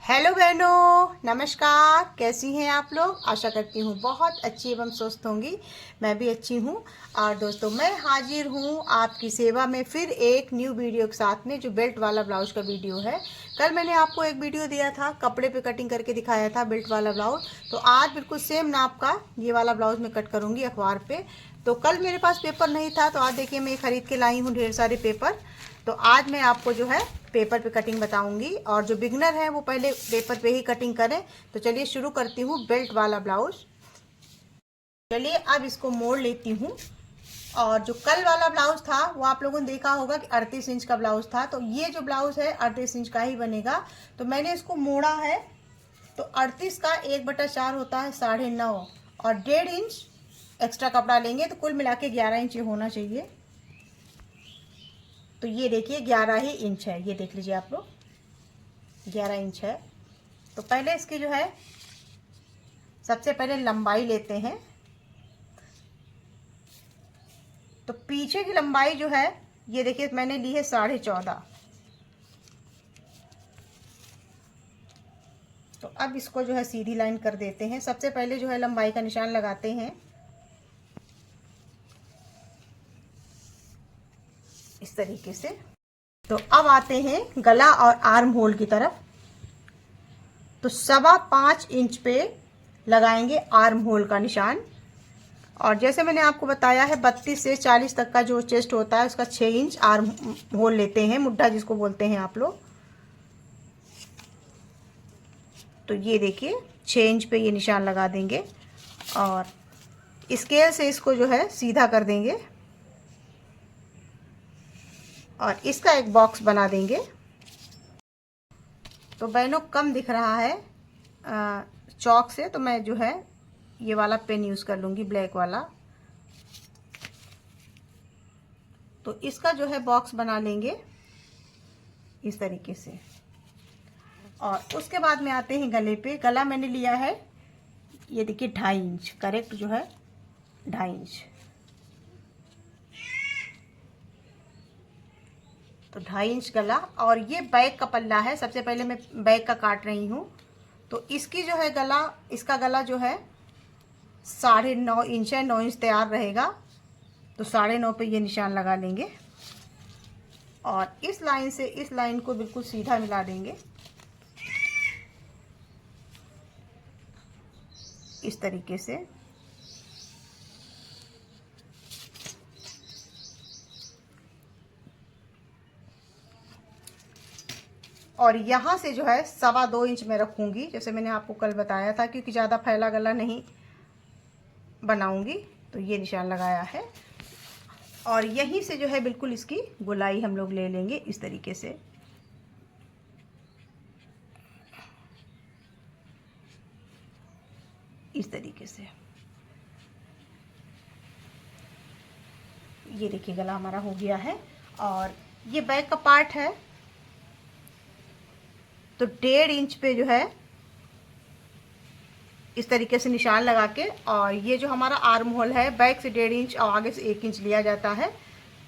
Hello बहनों, नमस्कार। कैसी हैं आप लोग? आशा करती हूँ बहुत अच्छी एवं स्वस्थ होंगी। मैं भी अच्छी हूँ। और दोस्तों, मैं हाजिर हूँ आपकी सेवा में फिर एक न्यू वीडियो के साथ में, जो बेल्ट वाला ब्लाउज का वीडियो है। कल मैंने आपको एक वीडियो दिया था, कपड़े पे कटिंग करके दिखाया था बेल्ट वाला ब्लाउज। तो आज बिल्कुल सेम नाप का ये वाला ब्लाउज मैं कट करूँगी अखबार पे। तो कल मेरे पास पेपर नहीं था, तो आज देखिए मैं खरीद के लाई हूँ ढेर सारे पेपर। तो आज मैं आपको जो है पेपर पे कटिंग बताऊंगी, और जो बिगनर है वो पहले पेपर पे ही कटिंग करें। तो चलिए शुरू करती हूँ बेल्ट वाला ब्लाउज। चलिए अब इसको मोड़ लेती हूँ। और जो कल वाला ब्लाउज था वो आप लोगों ने देखा होगा कि 38 इंच का ब्लाउज था, तो ये जो ब्लाउज है 38 इंच का ही बनेगा। तो मैंने इसको मोड़ा है। तो 38 का 1/4 होता है 9.5, और 1.5 इंच एक्स्ट्रा कपड़ा लेंगे, तो कुल मिला के 11 इंच होना चाहिए। तो ये देखिए 11 ही इंच है, ये देख लीजिए आप लोग, 11 इंच है। तो पहले इसकी जो है सबसे पहले लंबाई लेते हैं। तो पीछे की लंबाई जो है ये देखिए मैंने ली है 14.5। तो अब इसको जो है सीधी लाइन कर देते हैं। सबसे पहले जो है लंबाई का निशान लगाते हैं इस तरीके से। तो अब आते हैं गला और आर्म होल की तरफ। तो 5.25 इंच पे लगाएंगे आर्म होल का निशान। और जैसे मैंने आपको बताया है 32 से 40 तक का जो चेस्ट होता है उसका 6 इंच आर्म होल लेते हैं, मुड्ढा जिसको बोलते हैं आप लोग। तो ये देखिए 6 इंच पे ये निशान लगा देंगे, और स्केल से इसको जो है सीधा कर देंगे, और इसका एक बॉक्स बना देंगे। तो बहनों कम दिख रहा है चौक से, तो मैं जो है ये वाला पेन यूज़ कर लूँगी, ब्लैक वाला। तो इसका जो है बॉक्स बना लेंगे इस तरीके से। और उसके बाद में आते हैं गले पे। गला मैंने लिया है ये देखिए 2.5 इंच, करेक्ट जो है 2.5 इंच। तो 2.5 इंच गला, और ये बैक का पल्ला है। सबसे पहले मैं बैक का काट रही हूँ। तो इसकी जो है गला, इसका गला जो है 9.5 इंच है, 9 इंच तैयार रहेगा। तो 9.5 पे ये निशान लगा लेंगे, और इस लाइन से इस लाइन को बिल्कुल सीधा मिला देंगे इस तरीके से। और यहाँ से जो है 2.25 इंच में रखूँगी, जैसे मैंने आपको कल बताया था, क्योंकि ज़्यादा फैला गला नहीं बनाऊँगी। तो ये निशान लगाया है, और यहीं से जो है बिल्कुल इसकी गोलाई हम लोग ले लेंगे इस तरीके से। इस तरीके से ये देखिए गला हमारा हो गया है। और ये बैक का पार्ट है, तो 1.5 इंच पे जो है इस तरीके से निशान लगा के, और ये जो हमारा आर्म होल है बैक से 1.5 इंच और आगे से 1 इंच लिया जाता है।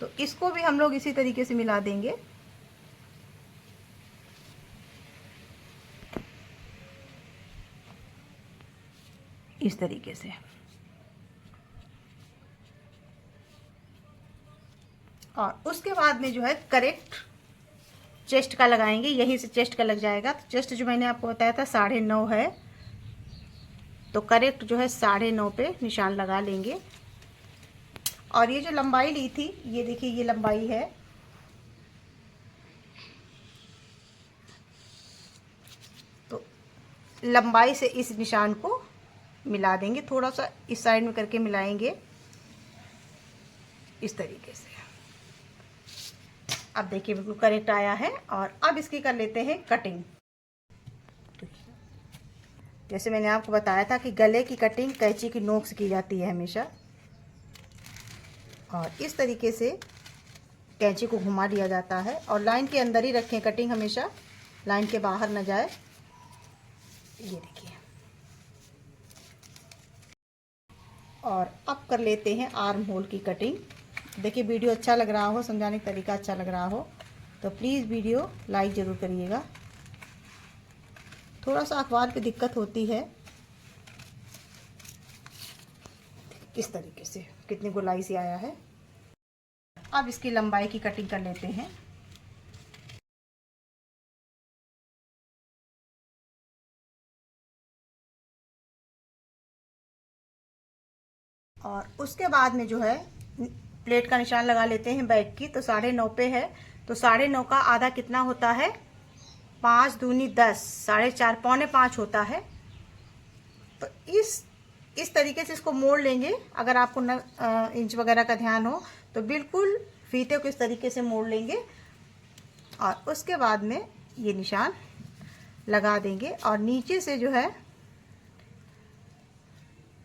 तो इसको भी हम लोग इसी तरीके से मिला देंगे। इस तरीके से। और उसके बाद में जो है करेक्ट चेस्ट का लगाएंगे, यहीं से चेस्ट का लग जाएगा। तो चेस्ट जो मैंने आपको बताया था 9.5 है, तो करेक्ट जो है 9.5 पे निशान लगा लेंगे। और ये जो लंबाई ली थी ये देखिए ये लंबाई है। तो लंबाई से इस निशान को मिला देंगे, थोड़ा सा इस साइड में करके मिलाएंगे इस तरीके से। अब देखिए बिल्कुल करेक्ट आया है। और अब इसकी कर लेते हैं कटिंग। जैसे मैंने आपको बताया था कि गले की कटिंग कैंची की नोक से की जाती है हमेशा, और इस तरीके से कैंची को घुमा दिया जाता है, और लाइन के अंदर ही रखें कटिंग, हमेशा लाइन के बाहर न जाए। ये देखिए। और अब कर लेते हैं आर्म होल की कटिंग। देखिए वीडियो अच्छा लग रहा हो, समझाने का तरीका अच्छा लग रहा हो, तो प्लीज़ वीडियो लाइक ज़रूर करिएगा। थोड़ा सा अखबार पे दिक्कत होती है। इस तरीके से कितनी गोलाई से आया है। अब इसकी लंबाई की कटिंग कर लेते हैं। और उसके बाद में जो है प्लेट का निशान लगा लेते हैं बैक की। तो 9.5 पे है, तो 9.5 का आधा कितना होता है, 5 दूनी 10, 4.5 4.25 होता है। तो इस तरीके से इसको मोड़ लेंगे। अगर आपको इंच वगैरह का ध्यान हो तो बिल्कुल फीते को इस तरीके से मोड़ लेंगे और उसके बाद में ये निशान लगा देंगे। और नीचे से जो है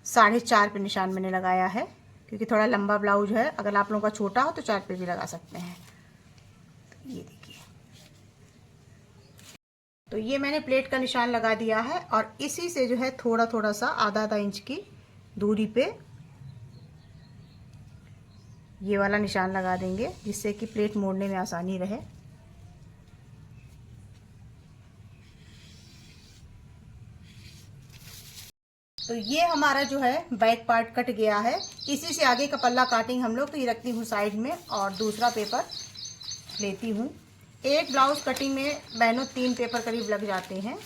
4.5 पे निशान मैंने लगाया है, क्योंकि थोड़ा लंबा ब्लाउज है। अगर आप लोगों का छोटा हो तो 4 पे भी लगा सकते हैं। तो ये देखिए, तो ये मैंने प्लेट का निशान लगा दिया है। और इसी से जो है थोड़ा थोड़ा सा आधा इंच की दूरी पे ये वाला निशान लगा देंगे, जिससे कि प्लेट मोड़ने में आसानी रहे। तो ये हमारा जो है बैक पार्ट कट गया है। इसी से आगे का पल्ला काटेंगे हम लोग। तो ये रखती हूँ साइड में और दूसरा पेपर लेती हूँ। एक ब्लाउज कटिंग में बहनों 3 पेपर करीब लग जाते हैं।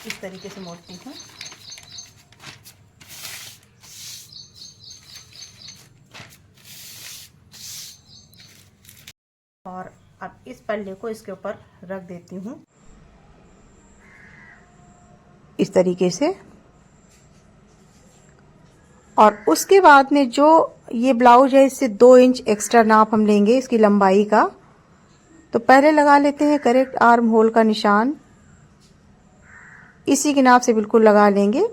इस तरीके से मोड़ती हूँ। और अब इस पल्ले को इसके ऊपर रख देती हूँ इस तरीके से। और उसके बाद में जो ये ब्लाउज है, इससे 2 इंच एक्स्ट्रा नाप हम लेंगे इसकी लंबाई का। तो पहले लगा लेते हैं करेक्ट आर्म होल का निशान। इसी के नाप से बिल्कुल लगा लेंगे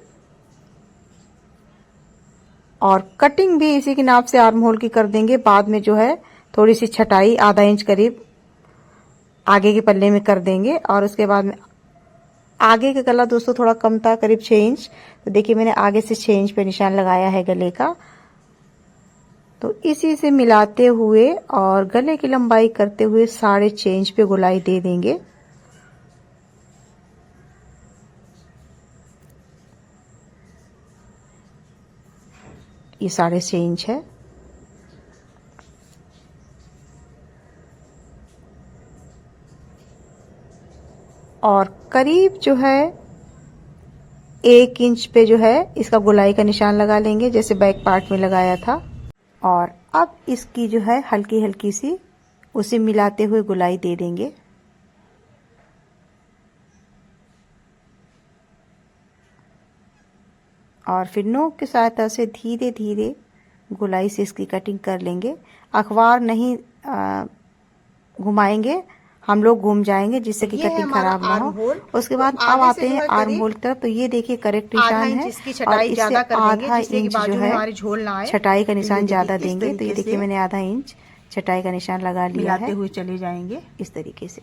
और कटिंग भी इसी के नाप से आर्म होल की कर देंगे। बाद में जो है थोड़ी सी छटाई आधा इंच करीब आगे के पल्ले में कर देंगे। और उसके बाद में आगे का गला दोस्तों थोड़ा कम था, करीब 6 इंच। तो देखिए मैंने आगे से 6 इंच पे निशान लगाया है गले का। तो इसी से मिलाते हुए और गले की लंबाई करते हुए 6.5 इंच पे गोलाई दे देंगे। ये 6.5 इंच है। और करीब जो है 1 इंच पे जो है इसका गोलाई का निशान लगा लेंगे, जैसे बैक पार्ट में लगाया था। और अब इसकी जो है हल्की हल्की सी उसे मिलाते हुए गोलाई दे देंगे। और फिर नोक की सहायता से धीरे धीरे गोलाई से इसकी कटिंग कर लेंगे। अखबार नहीं घुमाएंगे, हम लोग घूम जाएंगे, जिससे कि कटिंग खराब ना हो। उसके बाद अब आते हैं आर्म होल की तरफ। तो ये देखिए करेक्ट निशान है और इससे आधा इंच जो है छटाई का निशान ज्यादा देंगे। तो ये देखिए मैंने आधा इंच छटाई का निशान लगा लिया है। हुए चले जाएंगे इस तरीके से,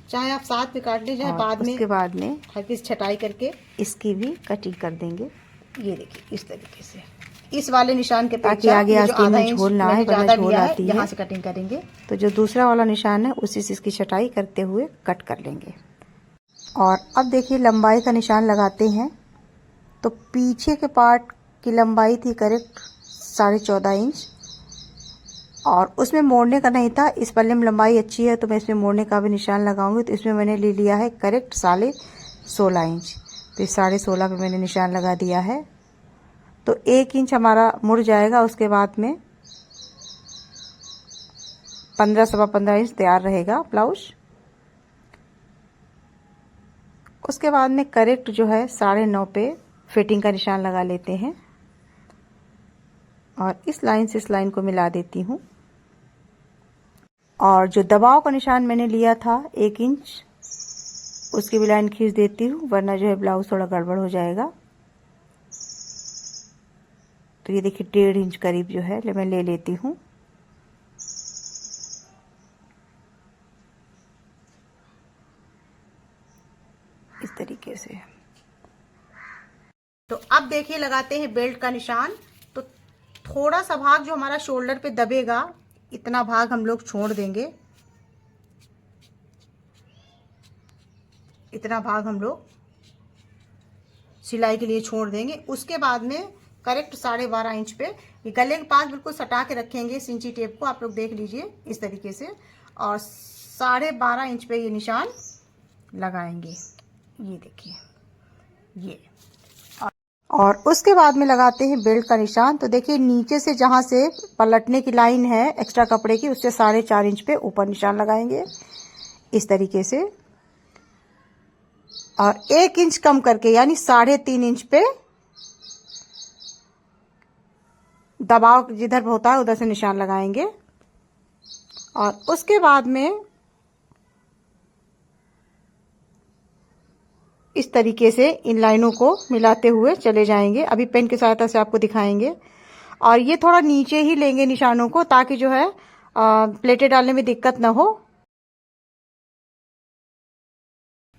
चाहे आप साथ में काट लीजिए, बाद में उसके बाद में हल्की सी छटाई करके इसकी भी कटिंग कर देंगे। ये देखिए इस तरीके से इस वाले निशान के ताकि आगे आस्तीन में झोल ना आए, वरना झोल आती है। यहाँ से कटिंग करेंगे तो जो दूसरा वाला निशान है उसी से इसकी छटाई करते हुए कट कर लेंगे। और अब देखिए लंबाई का निशान लगाते हैं। तो पीछे के पार्ट की लंबाई थी करेक्ट 14.5 इंच और उसमें मोड़ने का नहीं था। इस पल्ले में लंबाई अच्छी है तो मैं इसमें मोड़ने का भी निशान लगाऊंगी। तो इसमें मैंने ले लिया है करेक्ट 16.5 इंच। तो इस 16.5 पे मैंने निशान लगा दिया है। तो 1 इंच हमारा मुड़ जाएगा। उसके बाद में 15 सवा 15 इंच तैयार रहेगा ब्लाउज। उसके बाद में करेक्ट जो है 9.5 पे फिटिंग का निशान लगा लेते हैं और इस लाइन से इस लाइन को मिला देती हूँ। और जो दबाव का निशान मैंने लिया था 1 इंच, उसकी भी लाइन खींच देती हूँ, वरना जो है ब्लाउज थोड़ा गड़बड़ हो जाएगा। तो ये देखिए 1.5 इंच करीब जो है मैं ले लेती हूँ। इस तरीके से। तो अब देखिए लगाते हैं बेल्ट का निशान। तो थोड़ा सा भाग जो हमारा शोल्डर पे दबेगा, इतना भाग हम लोग छोड़ देंगे। इतना भाग हम लोग सिलाई के लिए छोड़ देंगे। उसके बाद में करेक्ट 12.5 इंच पे ये गले के पास बिल्कुल सटा के रखेंगे इस इंची टेप को, आप लोग देख लीजिए इस तरीके से, और 12.5 इंच पे ये निशान लगाएंगे। ये देखिए ये, और उसके बाद में लगाते हैं बेल्ट का निशान। तो देखिए नीचे से जहाँ से पलटने की लाइन है एक्स्ट्रा कपड़े की, उससे 4.5 इंच पे ऊपर निशान लगाएंगे इस तरीके से, और 1 इंच कम करके यानी 3.5 इंच पे दबाव जिधर होता है उधर से निशान लगाएंगे। और उसके बाद में इस तरीके से इन लाइनों को मिलाते हुए चले जाएंगे। अभी पेन की सहायता से आपको दिखाएंगे। और ये थोड़ा नीचे ही लेंगे निशानों को, ताकि जो है प्लेटें डालने में दिक्कत ना हो।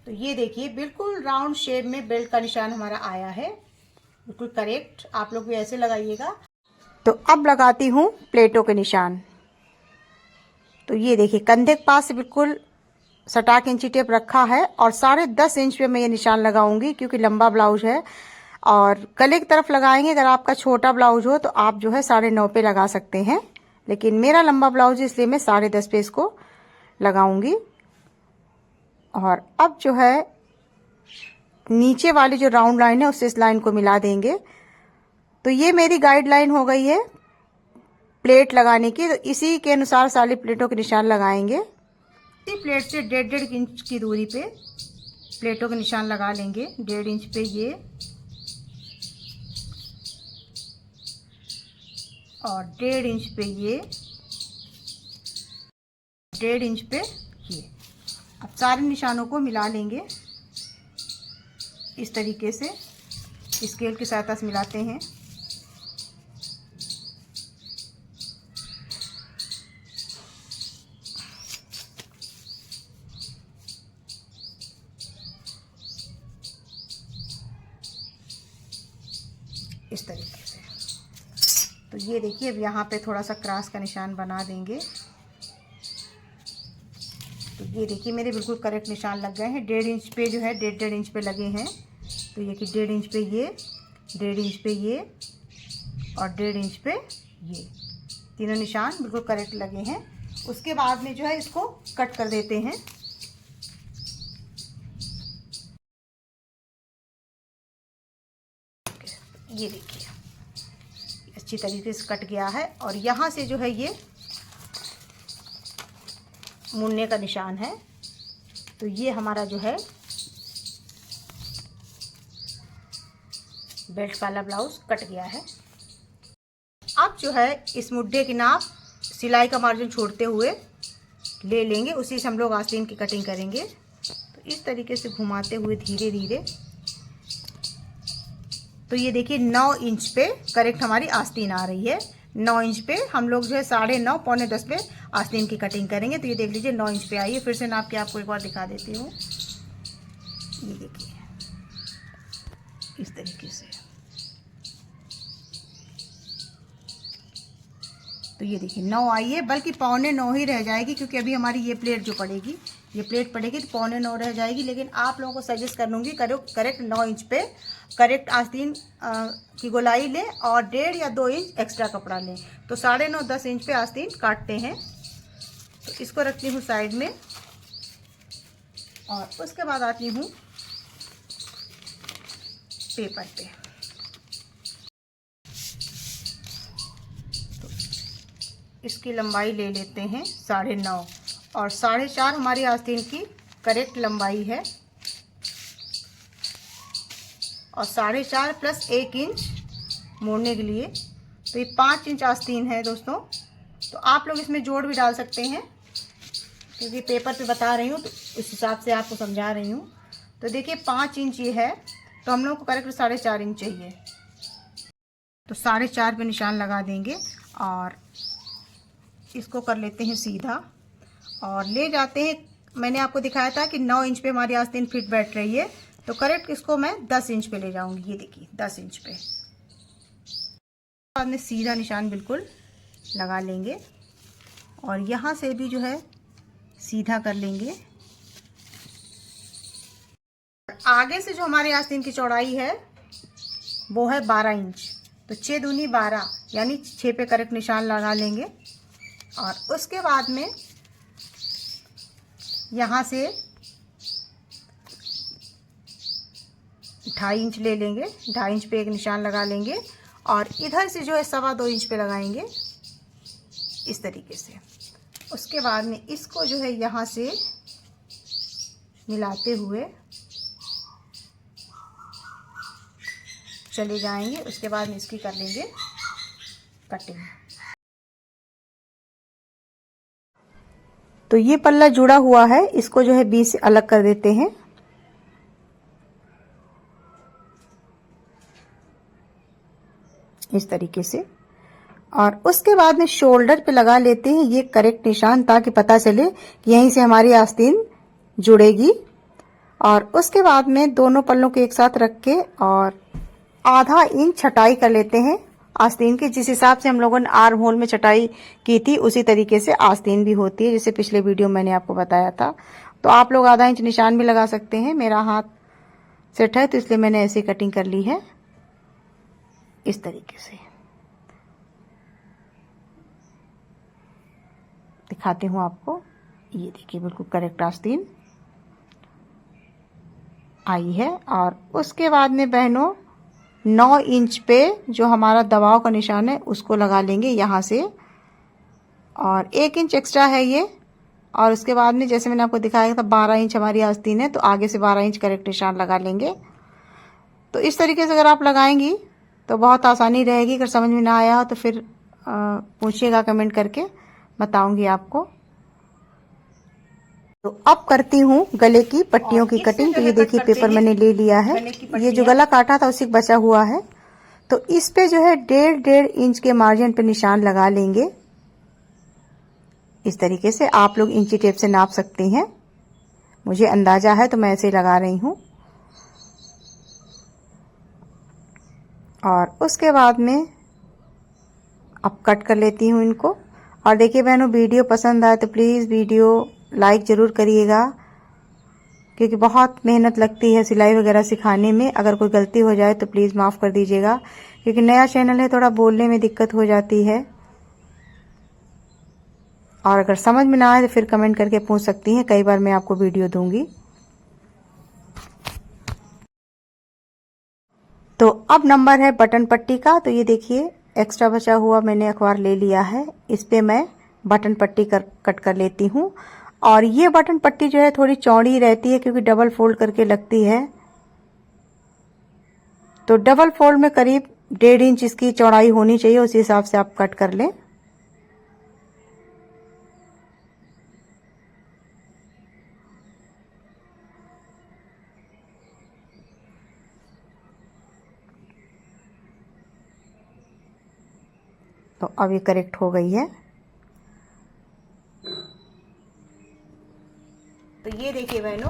तो ये देखिए बिल्कुल राउंड शेप में बेल्ट का निशान हमारा आया है, बिल्कुल करेक्ट। आप लोग भी ऐसे लगाइएगा। तो अब लगाती हूँ प्लेटों के निशान। तो ये देखिए कंधे के पास से बिल्कुल सटा के इंची टेप रखा है, और 10.5 इंच पे मैं ये निशान लगाऊंगी, क्योंकि लंबा ब्लाउज है। और गले की तरफ लगाएंगे, अगर आपका छोटा ब्लाउज हो तो आप जो है 9.5 पे लगा सकते हैं, लेकिन मेरा लंबा ब्लाउज है इसलिए मैं 10.5 पे इसको लगाऊंगी। और अब जो है नीचे वाली जो राउंड लाइन है उससे इस लाइन को मिला देंगे। तो ये मेरी गाइडलाइन हो गई है प्लेट लगाने की। तो इसी के अनुसार सारी प्लेटों के निशान लगाएंगे। इसी प्लेट से 1.5 इंच की दूरी पे प्लेटों के निशान लगा लेंगे। 1.5 इंच पे ये, और 1.5 इंच पे ये, 1.5 इंच पे ये। अब सारे निशानों को मिला लेंगे इस तरीके से, स्केल की सहायता से मिलाते हैं। इस तरीके से। तो ये देखिए अब यहाँ पे थोड़ा सा क्रॉस का निशान बना देंगे। तो ये देखिए मेरे बिल्कुल करेक्ट निशान लग गए हैं। 1.5 इंच पे जो है 1.5 इंच पे लगे हैं। तो ये कि 1.5 इंच पे ये, 1.5 इंच पे ये, और 1.5 इंच पे ये, तीनों निशान बिल्कुल करेक्ट लगे हैं। उसके बाद में जो है इसको कट कर देते हैं। ये देखिए अच्छी तरीके से कट गया है, और यहाँ से जो है ये मुड़ने का निशान है। तो ये हमारा जो है बेल्ट वाला ब्लाउज कट गया है। अब जो है इस मुड्ढे की नाप सिलाई का मार्जिन छोड़ते हुए ले लेंगे, उसी से हम लोग आस्तीन की कटिंग करेंगे। तो इस तरीके से घुमाते हुए धीरे धीरे, तो ये देखिए 9 इंच पे करेक्ट हमारी आस्तीन आ रही है। 9 इंच पे हम लोग जो है 9.5 पौने 10 पे आस्तीन की कटिंग करेंगे। तो ये देख लीजिए 9 इंच पे आई है। फिर से नाप के आपको एक बार दिखा देती हूँ। ये देखिए इस तरीके से। तो ये देखिए 9 आई है, बल्कि पौने 9 ही रह जाएगी, क्योंकि अभी हमारी ये प्लेट जो पड़ेगी, ये प्लेट पड़ेगी तो पौने 9 रह जाएगी। लेकिन आप लोगों को सजेस्ट कर लूँगी करेक्ट 9 इंच पे करेक्ट आस्तीन की गोलाई लें, और 1.5 या 2 इंच एक्स्ट्रा कपड़ा लें। तो 9.5 10 इंच पे आस्तीन काटते हैं। तो इसको रखती हूँ साइड में, और उसके बाद आती हूँ पेपर पे। तो इसकी लंबाई ले लेते हैं 9.5, और 4.5 हमारी आस्तीन की करेक्ट लंबाई है, और 4.5 प्लस 1 इंच मोड़ने के लिए। तो ये 5 इंच आस्तीन है दोस्तों। तो आप लोग इसमें जोड़ भी डाल सकते हैं, क्योंकि पेपर पे बता रही हूँ तो उस हिसाब से आपको समझा रही हूँ। तो देखिए 5 इंच ये है, तो हम लोग को करेक्ट 4.5 इंच चाहिए। तो 4.5 पे निशान लगा देंगे, और इसको कर लेते हैं सीधा, और ले जाते हैं। मैंने आपको दिखाया था कि 9 इंच पे हमारी आस्तीन फिट बैठ रही है, तो करेक्ट इसको मैं 10 इंच पे ले जाऊंगी। ये देखिए 10 इंच पे बाद में सीधा निशान बिल्कुल लगा लेंगे, और यहाँ से भी जो है सीधा कर लेंगे। आगे से जो हमारे आस्तीन की चौड़ाई है वो है 12 इंच। तो 6 दूनी 12 यानी 6 पे करेक्ट निशान लगा लेंगे। और उसके बाद में यहाँ से 2.5 इंच ले लेंगे, 2.5 इंच पे एक निशान लगा लेंगे और इधर से जो है 2.25 इंच पे लगाएंगे इस तरीके से। उसके बाद में इसको जो है यहाँ से मिलाते हुए चले जाएंगे। उसके बाद में इसकी कर लेंगे कटिंग। तो ये पल्ला जुड़ा हुआ है, इसको जो है बीच से अलग कर देते हैं। इस तरीके से। और उसके बाद में शोल्डर पे लगा लेते हैं ये करेक्ट निशान, ताकि पता चले कि यहीं से हमारी आस्तीन जुड़ेगी। और उसके बाद में दोनों पल्लों को एक साथ रख के और आधा इंच छटाई कर लेते हैं आस्तीन की। जिस हिसाब से हम लोगों ने आर्म होल में छटाई की थी उसी तरीके से आस्तीन भी होती है, जैसे पिछले वीडियो मैंने आपको बताया था। तो आप लोग आधा इंच निशान भी लगा सकते हैं। मेरा हाथ सेट है तो इसलिए मैंने ऐसे कटिंग कर ली है इस तरीके से। दिखाती हूँ आपको, ये देखिए बिल्कुल करेक्ट आस्तीन आई है। और उसके बाद में बहनों 9 इंच पे जो हमारा दबाव का निशान है उसको लगा लेंगे यहाँ से, और 1 इंच एक्स्ट्रा है ये। और उसके बाद में जैसे मैंने आपको दिखाया था 12 इंच हमारी आस्तीन है, तो आगे से 12 इंच करेक्ट निशान लगा लेंगे। तो इस तरीके से अगर आप लगाएंगी तो बहुत आसानी रहेगी। अगर समझ में ना आया हो तो फिर पूछिएगा कमेंट करके, बताऊंगी आपको। तो अब करती हूँ गले की पट्टियों की कटिंग। तो ये देखिए पेपर मैंने ले लिया है, ये जो गला काटा था उसी बचा हुआ है। तो इस पे जो है 1.5 इंच के मार्जिन पे निशान लगा लेंगे इस तरीके से। आप लोग इंची टेप से नाप सकते हैं, मुझे अंदाजा है तो मैं ऐसे लगा रही हूँ। और उसके बाद में अब कट कर लेती हूँ इनको। और देखिए बहनों, वीडियो पसंद आए तो प्लीज़ वीडियो लाइक ज़रूर करिएगा, क्योंकि बहुत मेहनत लगती है सिलाई वगैरह सिखाने में। अगर कोई गलती हो जाए तो प्लीज़ माफ़ कर दीजिएगा, क्योंकि नया चैनल है, थोड़ा बोलने में दिक्कत हो जाती है। और अगर समझ में ना आए तो फिर कमेंट करके पूछ सकती हैं, कई बार मैं आपको वीडियो दूंगी। तो अब नंबर है बटन पट्टी का। तो ये देखिए एक्स्ट्रा बचा हुआ मैंने अखबार ले लिया है, इस पे मैं बटन पट्टी कट कर लेती हूँ। और ये बटन पट्टी जो है थोड़ी चौड़ी रहती है, क्योंकि डबल फोल्ड करके लगती है। तो डबल फोल्ड में करीब 1.5 इंच इसकी चौड़ाई होनी चाहिए, उसी हिसाब से आप कट कर लें। तो अब ये करेक्ट हो गई है। तो ये देखिए बहनों,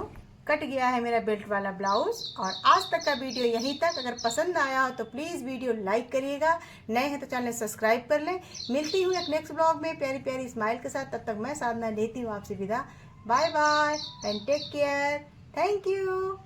कट गया है मेरा बेल्ट वाला ब्लाउज। और आज तक का वीडियो यहीं तक। अगर पसंद आया हो तो प्लीज़ वीडियो लाइक करिएगा, नए हैं तो चैनल सब्सक्राइब कर लें। मिलती हूँ एक नेक्स्ट ब्लॉग में प्यारी प्यारी स्माइल के साथ। तब तक मैं साधना लेती हूँ आपसे विदा। Bye bye and take care. Thank you.